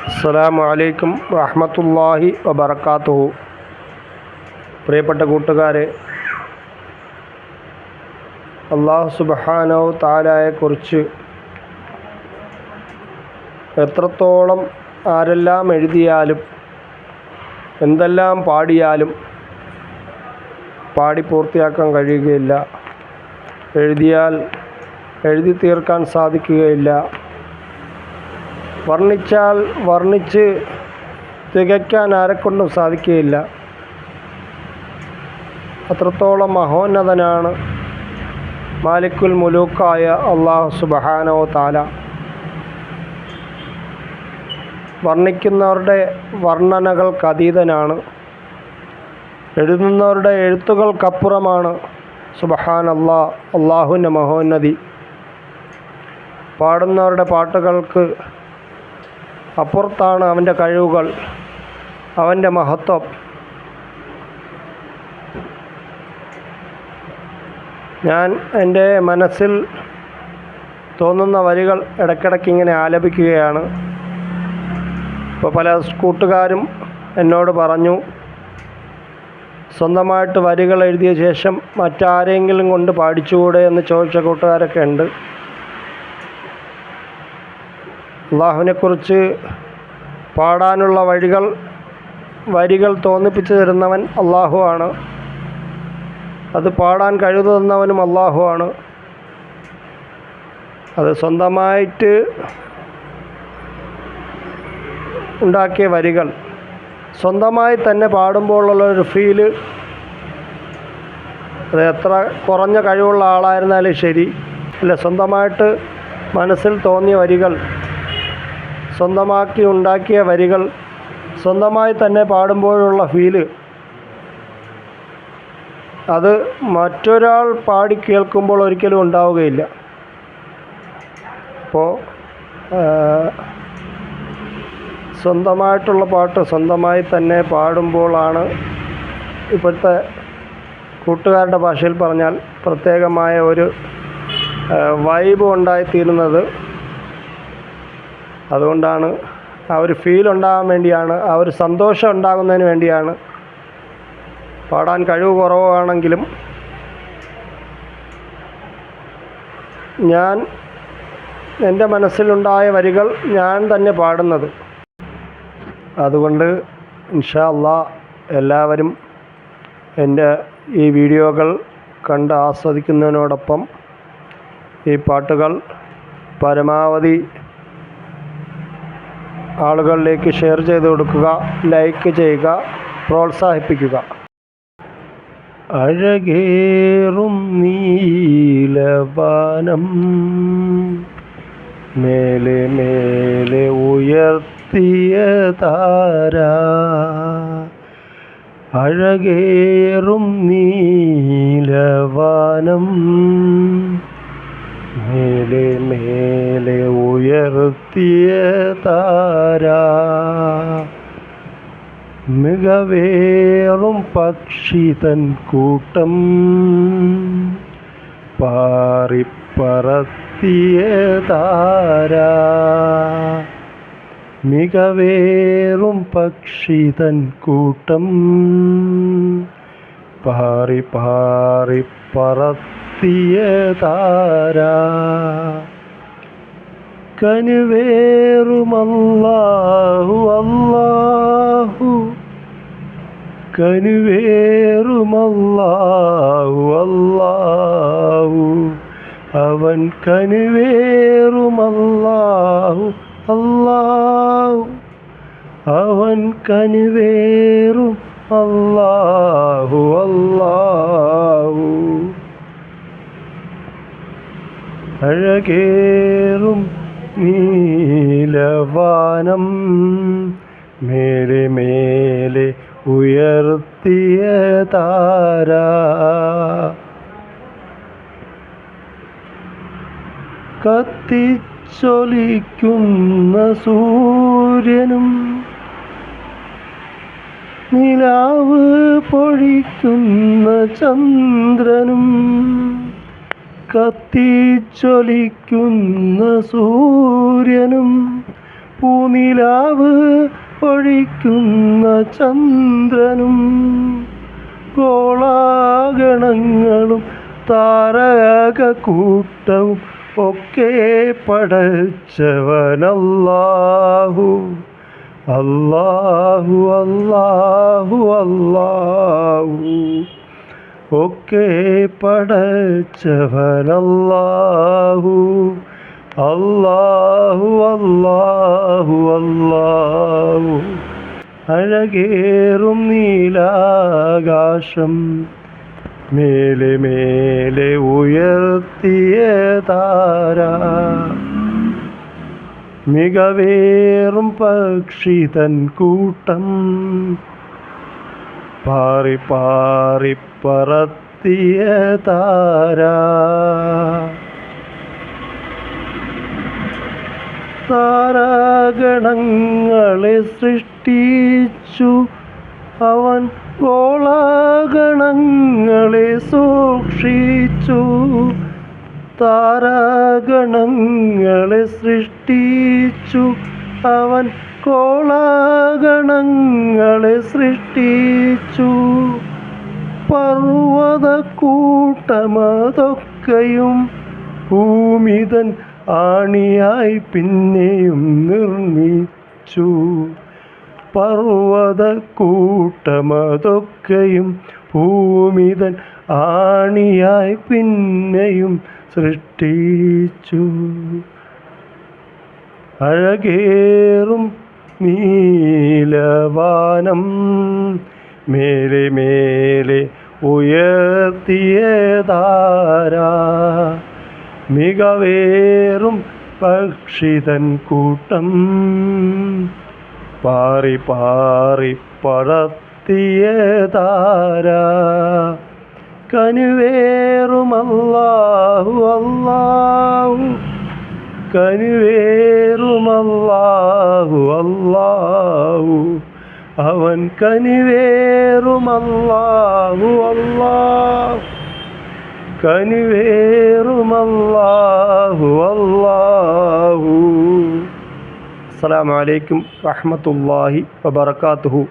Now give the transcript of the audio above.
അസ്സലാമു അലൈക്കും വറഹ്മത്തുള്ളാഹി വബറകാതുഹു. പ്രിയപ്പെട്ട കൂട്ടുകാരെ, അല്ലാഹു സുബ്ഹാനഹു തആലയെക്കുറിച്ച് എത്രത്തോളം ആരെല്ലാം എഴുതിയാലും എന്തെല്ലാം പാടിയാലും പാടി പൂർത്തിയാക്കാൻ കഴിയുകയില്ല. എഴുതിയാൽ എഴുതി തീർക്കാൻ സാധിക്കുകയില്ല. വർണ്ണിച്ചാൽ വർണ്ണിച്ച് തികയ്ക്കാൻ ആരെക്കൊണ്ടും സാധിക്കുകയില്ല. അത്രത്തോളം മഹോന്നതനാണ് മാലിക്കുൽ മുലൂക്കായ അല്ലാഹു സുബ്ഹാനഹു തആല. വർണ്ണിക്കുന്നവരുടെ വർണ്ണനകൾക്കതീതനാണ്. എഴുതുന്നവരുടെ എഴുത്തുകൾക്കപ്പുറമാണ് സുബ്ഹാനല്ലാഹ്, അല്ലാഹുവിൻ്റെ മഹോന്നതി. പാടുന്നവരുടെ പാട്ടുകൾക്ക് അപ്പുറത്താണ് അവൻ്റെ കഴിവുകൾ, അവൻ്റെ മഹത്വം. ഞാൻ എൻ്റെ മനസ്സിൽ തോന്നുന്ന വരികൾ ഇടയ്ക്കിടയ്ക്ക് ഇങ്ങനെ ആലപിക്കുകയാണ്. ഇപ്പോൾ പല കൂട്ടുകാരും എന്നോട് പറഞ്ഞു, സ്വന്തമായിട്ട് വരികൾ എഴുതിയ ശേഷം മറ്റാരെങ്കിലും കൊണ്ട് പാടിച്ചുകൂടെ എന്ന് ചോദിച്ച കൂട്ടുകാരൊക്കെ ഉണ്ട്. അള്ളാഹുവിനെക്കുറിച്ച് പാടാനുള്ള വരികൾ തോന്നിപ്പിച്ചു തരുന്നവൻ അള്ളാഹു ആണ്. അത് പാടാൻ കഴിവ് തന്നവനും അള്ളാഹു ആണ്. അത് സ്വന്തമായിട്ട് ഉണ്ടാക്കിയ വരികൾ സ്വന്തമായി തന്നെ പാടുമ്പോഴുള്ളൊരു ഫീല്, അത് എത്ര കുറഞ്ഞ കഴിവുള്ള ആളായിരുന്നാലും ശരി, അല്ല, സ്വന്തമായിട്ട് മനസ്സിൽ തോന്നിയ വരികൾ, സ്വന്തമാക്കി ഉണ്ടാക്കിയ വരികൾ സ്വന്തമായി തന്നെ പാടുമ്പോഴുള്ള ഫീല്, അത് മറ്റൊരാൾ പാടി കേൾക്കുമ്പോൾ ഒരിക്കലും ഉണ്ടാവുകയില്ല. അപ്പോൾ സ്വന്തമായിട്ടുള്ള പാട്ട് സ്വന്തമായി തന്നെ പാടുമ്പോഴാണ് ഇപ്പോഴത്തെ കൂട്ടുകാരുടെ ഭാഷയിൽ പറഞ്ഞാൽ പ്രത്യേകമായ ഒരു വൈബ് ഉണ്ടായിത്തീരുന്നത്. അതുകൊണ്ടാണ് ആ ഒരു ഫീൽ ഉണ്ടാകാൻ വേണ്ടിയാണ്, ആ ഒരു സന്തോഷം ഉണ്ടാകുന്നതിന് വേണ്ടിയാണ്. പാടാൻ കഴിവ് കുറവാണെങ്കിലും ഞാൻ എൻ്റെ മനസ്സിലുണ്ടായ വരികൾ ഞാൻ തന്നെ പാടുന്നത്. അതുകൊണ്ട് ഇൻഷാ അല്ലാഹ് എല്ലാവരും എൻ്റെ ഈ വീഡിയോകൾ കണ്ട് ആസ്വദിക്കുന്നതിനോടൊപ്പം ഈ പാട്ടുകൾ പരമാവധി ആളുകളിലേക്ക് ഷെയർ ചെയ്ത് കൊടുക്കുക, ലൈക്ക് ചെയ്യുക, പ്രോത്സാഹിപ്പിക്കുക. അഴകേറും നീലവാനം മേലെ മേലെ ഉയർത്തിയ താര, അഴകേറും നീലവാനം മേലെ മേലെ ഉയർത്തിയ താര, മികവേറും പക്ഷിതൻ കൂട്ടം പാറിപ്പറത്തിയ താര, മികവേറും പക്ഷിതൻ കൂട്ടം പാറി പാറി പറത്തിയ താര, കനുവേറും അല്ലാഹു അല്ലാഹു, കനുവേറും അല്ലാഹു അല്ലാഹു, അവൻ കനുവേറും അല്ലാഹു അല്ലാഹു, അവൻ കനുവേറും അല്ലാഹു അല്ലാഹു. അഴകേറും നീലവാനം മേലെ മേലെ ഉയർത്തിയ താര, കത്തിച്ചൊലിക്കുന്ന സൂര്യനും നിലാവ് പൊഴിക്കുന്ന ചന്ദ്രനും, കത്തിച്ചൊലിക്കുന്ന സൂര്യനും പൂനിലാവ് ഒഴിക്കുന്ന ചന്ദ്രനും കോളാഗണങ്ങളും താരകക്കൂട്ടവും ഒക്കെ പടച്ചവനല്ലാഹു. അല്ലാഹു അല്ലാഹു അല്ലാഹു ഒക്കെ പടച്ചവനല്ലാഹു. അല്ലാഹു അല്ലാഹു അല്ലാഹു. അഴകേറും നീലാകാശം മേലെ മേലെ ഉയർത്തിയ താര, മികവേറും പക്ഷിതൻ കൂട്ടം പാറി പാറി പറത്തിയ താര. താരാഗണങ്ങളെ സൃഷ്ടിച്ചു അവൻ, ഗോളാഗണങ്ങളെ സൂക്ഷിച്ചു. താരാഗണങ്ങളെ സൃഷ്ടിച്ചു അവൻ, കോളാഗണങ്ങളെ സൃഷ്ടിച്ചു. പർവ്വതക്കൂട്ടമതൊക്കെയും ഭൂമിതൻ ആണിയായി പിന്നെയും നിർമ്മിച്ചു. പർവ്വതക്കൂട്ടമതൊക്കെയും ഭൂമിതൻ ആണിയായി പിന്നെയും സൃഷ്ടിച്ചു. അഴകേറും നീലവാനം മേലെ മേലെ ഉയർത്തിയ താര, മികവേറും പക്ഷിതൻ കൂട്ടം പാറി പാറി പറത്തിയ താര. കനിവേറും അല്ലാഹു അല്ലാഹു, കനിവേറും അല്ലാഹു അല്ലാഹു. അവൻ കനിവേറും അല്ലാഹു അല്ലാഹു, കനിവേറും അല്ലാഹു അല്ലാഹു. അസ്സലാമു അലൈക്കും വറഹ്മത്തുള്ളാഹി വബറകാതുഹു.